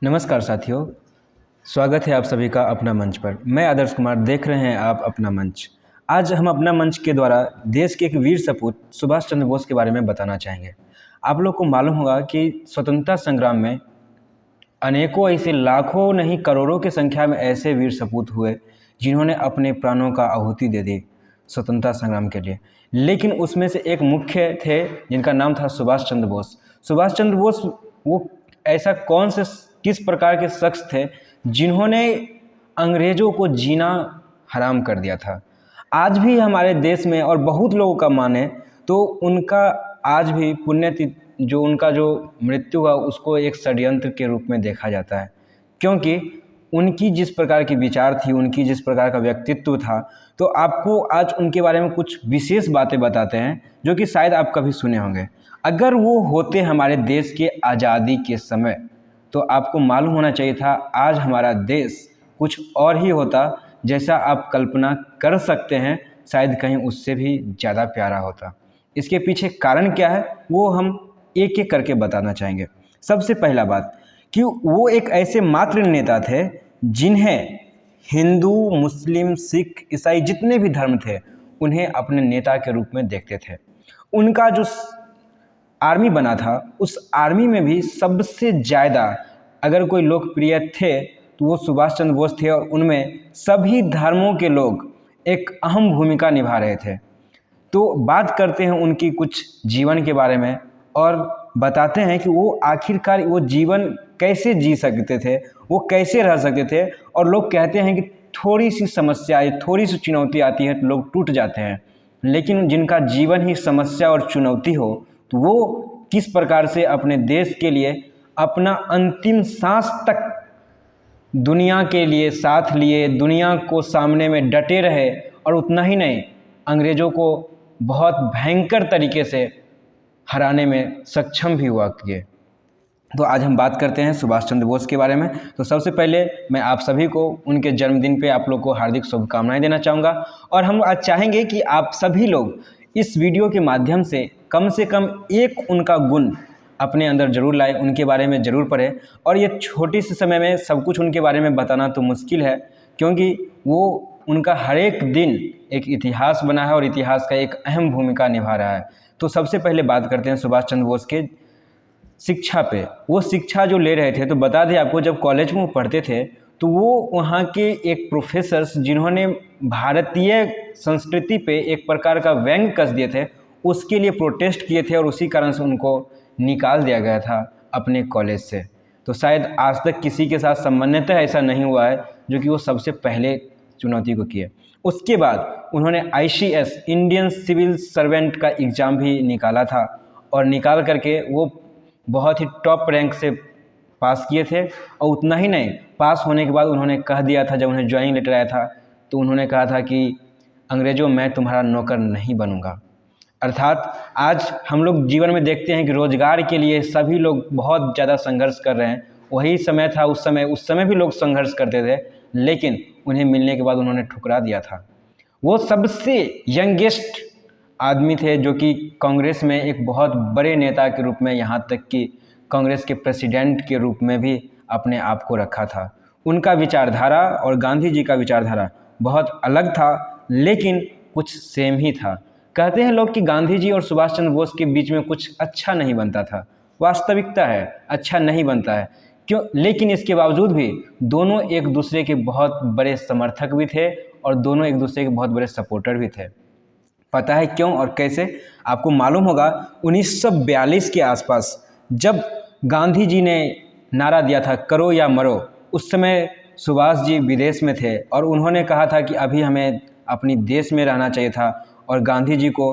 नमस्कार साथियों, स्वागत है आप सभी का अपना मंच पर। मैं आदर्श कुमार, देख रहे हैं आप अपना मंच। आज हम अपना मंच के द्वारा देश के एक वीर सपूत सुभाष चंद्र बोस के बारे में बताना चाहेंगे। आप लोग को मालूम होगा कि स्वतंत्रता संग्राम में अनेकों ऐसे लाखों नहीं करोड़ों की संख्या में ऐसे वीर सपूत हुए जिन्होंने अपने प्राणों का आहुति दे दी स्वतंत्रता संग्राम के लिए। लेकिन उसमें से एक मुख्य थे जिनका नाम था सुभाष चंद्र बोस। सुभाष चंद्र बोस वो ऐसा कौन से किस प्रकार के शख्स थे जिन्होंने अंग्रेज़ों को जीना हराम कर दिया था। आज भी हमारे देश में और बहुत लोगों का माने तो उनका आज भी पुण्यतिथि जो उनका जो मृत्यु हुआ उसको एक षड्यंत्र के रूप में देखा जाता है, क्योंकि उनकी जिस प्रकार की विचार थी, उनकी जिस प्रकार का व्यक्तित्व था। तो आपको आज उनके बारे में कुछ विशेष बातें बताते हैं जो कि शायद आप कभी सुने होंगे। अगर वो होते हमारे देश के आज़ादी के समय तो आपको मालूम होना चाहिए था आज हमारा देश कुछ और ही होता, जैसा आप कल्पना कर सकते हैं, शायद कहीं उससे भी ज़्यादा प्यारा होता। इसके पीछे कारण क्या है वो हम एक एक करके बताना चाहेंगे। सबसे पहला बात कि वो एक ऐसे मात्र नेता थे जिन्हें हिंदू, मुस्लिम, सिख, ईसाई जितने भी धर्म थे उन्हें अपने नेता के रूप में देखते थे। उनका जो आर्मी बना था उस आर्मी में भी सबसे ज़्यादा अगर कोई लोकप्रिय थे तो वो सुभाष चंद्र बोस थे, और उनमें सभी धर्मों के लोग एक अहम भूमिका निभा रहे थे। तो बात करते हैं उनकी कुछ जीवन के बारे में और बताते हैं कि वो आखिरकार वो जीवन कैसे जी सकते थे, वो कैसे रह सकते थे। और लोग कहते हैं कि थोड़ी सी समस्या, थोड़ी सी चुनौती आती है तो लोग टूट जाते हैं, लेकिन जिनका जीवन ही समस्या और चुनौती हो तो वो किस प्रकार से अपने देश के लिए अपना अंतिम सांस तक दुनिया के लिए साथ लिए, दुनिया को सामने में डटे रहे, और उतना ही नहीं अंग्रेज़ों को बहुत भयंकर तरीके से हराने में सक्षम भी हुआ किए। तो आज हम बात करते हैं सुभाष चंद्र बोस के बारे में। तो सबसे पहले मैं आप सभी को उनके जन्मदिन पे आप लोग को हार्दिक शुभकामनाएं देना चाहूँगा, और हम आज चाहेंगे कि आप सभी लोग इस वीडियो के माध्यम से कम एक उनका गुण अपने अंदर ज़रूर लाए, उनके बारे में ज़रूर पढ़ें। और ये छोटी सी समय में सब कुछ उनके बारे में बताना तो मुश्किल है, क्योंकि वो उनका हर एक दिन एक इतिहास बना है और इतिहास का एक अहम भूमिका निभा रहा है। तो सबसे पहले बात करते हैं सुभाष चंद्र बोस के शिक्षा पे। वो शिक्षा जो ले रहे थे, तो बता दें आपको, जब कॉलेज में वो पढ़ते थे तो वो वहाँ के एक प्रोफेसर्स जिन्होंने भारतीय संस्कृति पे एक प्रकार का व्यंग कस दिए थे, उसके लिए प्रोटेस्ट किए थे, और उसी कारण से उनको निकाल दिया गया था अपने कॉलेज से। तो शायद आज तक किसी के साथ सामान्यतः ऐसा नहीं हुआ है जो कि वो सबसे पहले चुनौती को किए। उसके बाद उन्होंने ICS इंडियन सिविल सर्वेंट का एग्ज़ाम भी निकाला था, और निकाल करके वो बहुत ही टॉप रैंक से पास किए थे। और उतना ही नहीं, पास होने के बाद उन्होंने कह दिया था, जब उन्हें ज्वाइनिंग लेटर आया था तो उन्होंने कहा था कि अंग्रेज़ों, मैं तुम्हारा नौकर नहीं बनूंगा। अर्थात आज हम लोग जीवन में देखते हैं कि रोज़गार के लिए सभी लोग बहुत ज़्यादा संघर्ष कर रहे हैं। वही समय था उस समय भी लोग संघर्ष करते थे, लेकिन उन्हें मिलने के बाद उन्होंने ठुकरा दिया था। वो सबसे यंगेस्ट आदमी थे जो कि कांग्रेस में एक बहुत बड़े नेता के रूप में, यहाँ तक कि कांग्रेस के प्रेसिडेंट के रूप में भी अपने आप को रखा था। उनका विचारधारा और गांधी जी का विचारधारा बहुत अलग था, लेकिन कुछ सेम ही था। कहते हैं लोग कि गांधी जी और सुभाष चंद्र बोस के बीच में कुछ अच्छा नहीं बनता था। वास्तविकता है, अच्छा नहीं बनता है। क्यों? लेकिन इसके बावजूद भी दोनों एक दूसरे के बहुत बड़े समर्थक भी थे और दोनों एक दूसरे के बहुत बड़े सपोर्टर भी थे। पता है क्यों और कैसे? आपको मालूम होगा 1942 के आसपास जब गांधी जी ने नारा दिया था करो या मरो, उस समय सुभाष जी विदेश में थे और उन्होंने कहा था कि अभी हमें अपनी देश में रहना चाहिए था, और गांधी जी को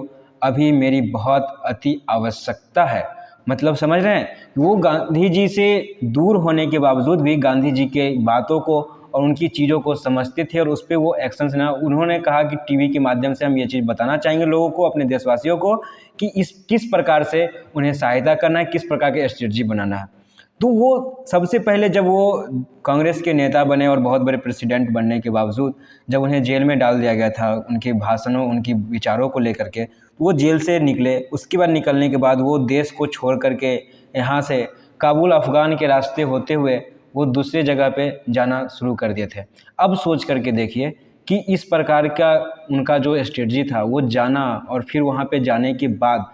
अभी मेरी बहुत अति आवश्यकता है। मतलब समझ रहे हैं? वो गांधी जी से दूर होने के बावजूद भी गांधी जी के बातों को और उनकी चीज़ों को समझते थे और उस पर वो एक्शंस ना। उन्होंने कहा कि टीवी के माध्यम से हम ये चीज़ बताना चाहेंगे लोगों को, अपने देशवासियों को, कि किस प्रकार से उन्हें सहायता करना है, किस प्रकार के स्ट्रेटजी बनाना है। तो वो सबसे पहले जब वो कांग्रेस के नेता बने और बहुत बड़े प्रेसिडेंट बनने के बावजूद जब उन्हें जेल में डाल दिया गया था उनके भाषणों, उनकी विचारों को लेकर के, वो जेल से निकले। उसके बाद निकलने के बाद वो देश को छोड़ करके यहाँ से काबुल, अफ़गान के रास्ते होते हुए वो दूसरे जगह पे जाना शुरू कर दिए थे। अब सोच करके देखिए कि इस प्रकार का उनका जो स्ट्रेटजी था, वो जाना और फिर वहाँ पे जाने के बाद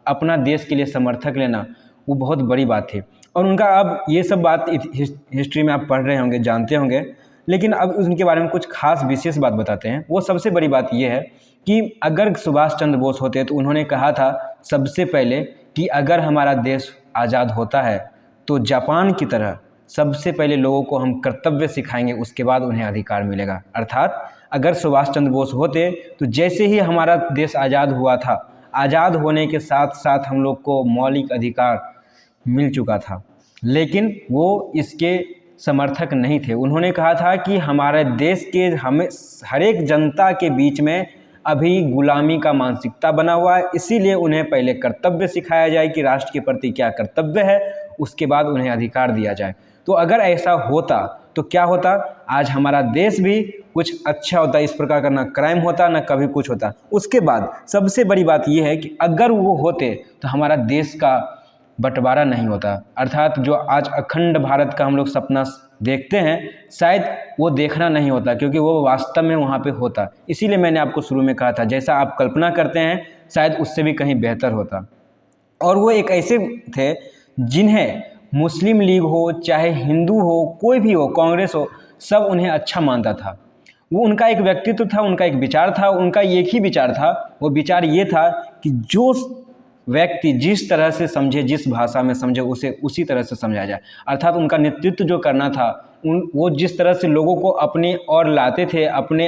अपना देश के लिए समर्थक लेना, वो बहुत बड़ी बात थी। और उनका अब ये सब बात हिस्ट्री में आप पढ़ रहे होंगे, जानते होंगे, लेकिन अब उनके बारे में कुछ खास विशेष बात बताते हैं। वो सबसे बड़ी बात ये है कि अगर सुभाष चंद्र बोस होते तो उन्होंने कहा था सबसे पहले कि अगर हमारा देश आज़ाद होता है तो जापान की तरह सबसे पहले लोगों को हम कर्तव्य सिखाएंगे, उसके बाद उन्हें अधिकार मिलेगा। अर्थात अगर सुभाष चंद्र बोस होते तो जैसे ही हमारा देश आज़ाद हुआ था, आज़ाद होने के साथ साथ हम लोग को मौलिक अधिकार मिल चुका था, लेकिन वो इसके समर्थक नहीं थे। उन्होंने कहा था कि हमारे देश के हमें हर एक जनता के बीच में अभी गुलामी का मानसिकता बना हुआ है, इसीलिए उन्हें पहले कर्तव्य सिखाया जाए कि राष्ट्र के प्रति क्या कर्तव्य है, उसके बाद उन्हें अधिकार दिया जाए। तो अगर ऐसा होता तो क्या होता, आज हमारा देश भी कुछ अच्छा होता, इस प्रकार का ना क्राइम होता ना कभी कुछ होता। उसके बाद सबसे बड़ी बात यह है कि अगर वो होते तो हमारा देश का बंटवारा नहीं होता। अर्थात जो आज अखंड भारत का हम लोग सपना देखते हैं, शायद वो देखना नहीं होता, क्योंकि वो वास्तव में वहाँ पे होता। इसीलिए मैंने आपको शुरू में कहा था, जैसा आप कल्पना करते हैं शायद उससे भी कहीं बेहतर होता। और वो एक ऐसे थे जिन्हें मुस्लिम लीग हो, चाहे हिंदू हो, कोई भी हो, कांग्रेस हो, सब उन्हें अच्छा मानता था। वो उनका एक व्यक्तित्व था, उनका एक विचार था, उनका एक ही विचार था। वो विचार ये था कि जो व्यक्ति जिस तरह से समझे, जिस भाषा में समझे, उसे उसी तरह से समझा जाए। अर्थात उनका नेतृत्व जो करना था, वो जिस तरह से लोगों को अपने ओर लाते थे, अपने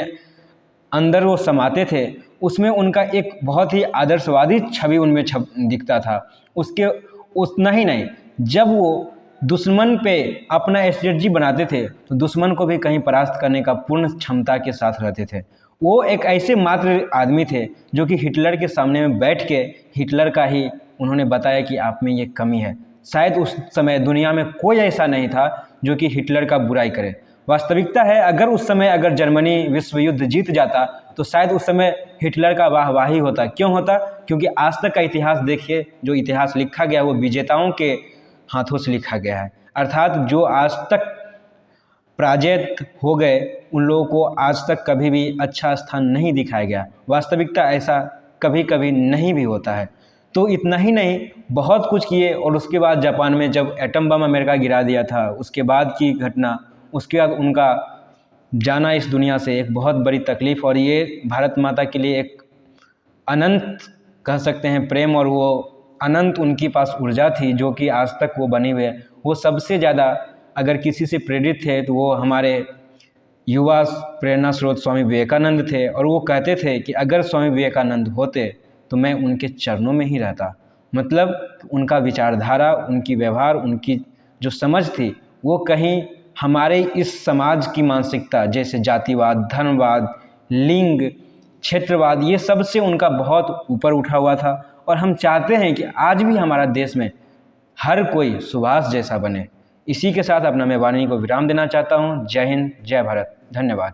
अंदर वो समाते थे, उसमें उनका एक बहुत ही आदर्शवादी छवि उनमें दिखता था। उसके उतना ही नहीं, जब वो दुश्मन पे अपना स्ट्रेटजी बनाते थे तो दुश्मन को भी कहीं परास्त करने का पूर्ण क्षमता के साथ रहते थे। वो एक ऐसे मात्र आदमी थे जो कि हिटलर के सामने में बैठ के हिटलर का ही उन्होंने बताया कि आप में ये कमी है। शायद उस समय दुनिया में कोई ऐसा नहीं था जो कि हिटलर का बुराई करे। वास्तविकता है, अगर उस समय अगर जर्मनी विश्व युद्ध जीत जाता तो शायद उस समय हिटलर का वाहवाही होता। क्यों होता? क्योंकि आज तक का इतिहास देखिए, जो इतिहास लिखा गया वो विजेताओं के हाथों से लिखा गया है। अर्थात जो आज तक पराजित हो गए उन लोगों को आज तक कभी भी अच्छा स्थान नहीं दिखाया गया। वास्तविकता ऐसा कभी कभी नहीं भी होता है। तो इतना ही नहीं, बहुत कुछ किए। और उसके बाद जापान में जब एटम बम अमेरिका गिरा दिया था, उसके बाद की घटना, उसके बाद उनका जाना इस दुनिया से एक बहुत बड़ी तकलीफ़। और ये भारत माता के लिए एक अनंत कह सकते हैं प्रेम, और वो अनंत उनके पास ऊर्जा थी जो कि आज तक वो बनी हुई है। वो सबसे ज़्यादा अगर किसी से प्रेरित थे तो वो हमारे युवा प्रेरणा स्रोत स्वामी विवेकानंद थे। और वो कहते थे कि अगर स्वामी विवेकानंद होते तो मैं उनके चरणों में ही रहता। मतलब उनका विचारधारा, उनकी व्यवहार, उनकी जो समझ थी, वो कहीं हमारे इस समाज की मानसिकता जैसे जातिवाद, धर्मवाद, लिंग, क्षेत्रवाद, ये सब से उनका बहुत ऊपर उठा हुआ था। और हम चाहते हैं कि आज भी हमारा देश में हर कोई सुभाष जैसा बने। इसी के साथ अपना मैं वाणी को विराम देना चाहता हूँ। जय हिंद, जय भारत, धन्यवाद।